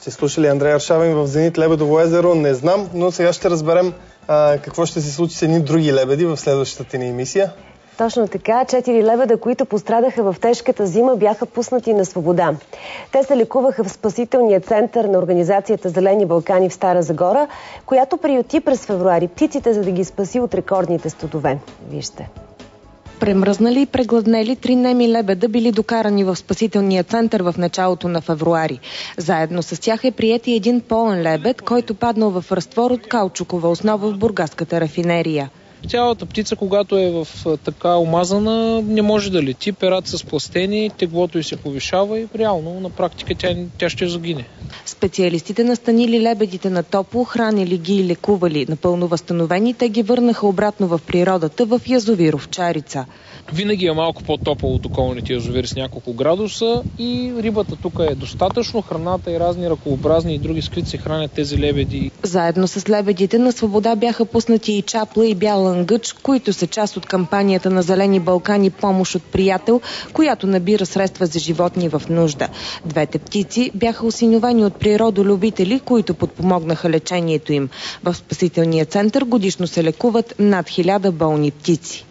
сте слушали Андрей Аршавин в Зенит Лебедово езеро, не знам, но сега ще разберем какво ще се случи с едни други лебеди в следващата ни емисия. Точно така. 4 лебеда, които пострадаха в тежката зима, бяха пуснати на свобода. Те се лекуваха в спасителния център на организацията Зелени Балкани в Стара Загора, която приюти през февруари птиците, за да ги спаси от рекордните студове. Вижте. Премръзнали и прегладнели 3 неми лебеда били докарани в спасителния център в началото на февруари. Заедно с тях е приет и един полен лебед, който паднал в разтвор от каучукова основа в бургаската рафинерия. Цялата птица, когато е в така омазана, не може да лети, перата са сплъстени, теглото й се повишава и реално на практика тя ще загине. Специалистите настанили лебедите на топло, хранили ги и лекували. Напълно възстановени, те ги върнаха обратно в природата в язовир Овчарица. Винаги е малко по-топло от околните язовири с няколко градуса и рибата тук е достатъчно, храната и разни ръкообразни и други скрити се хранят тези лебеди. Заедно с лебедите на свобода бяха пуснати и чапла и бял лънгъч, които са част от кампанията на Зелени Балкани "Помощ от приятел", която набира средства за животни в нужда. Двете птици бяха осиновени от природолюбители, които подпомогнаха лечението им. В спасителния център годишно се лекуват над 1000 болни птици.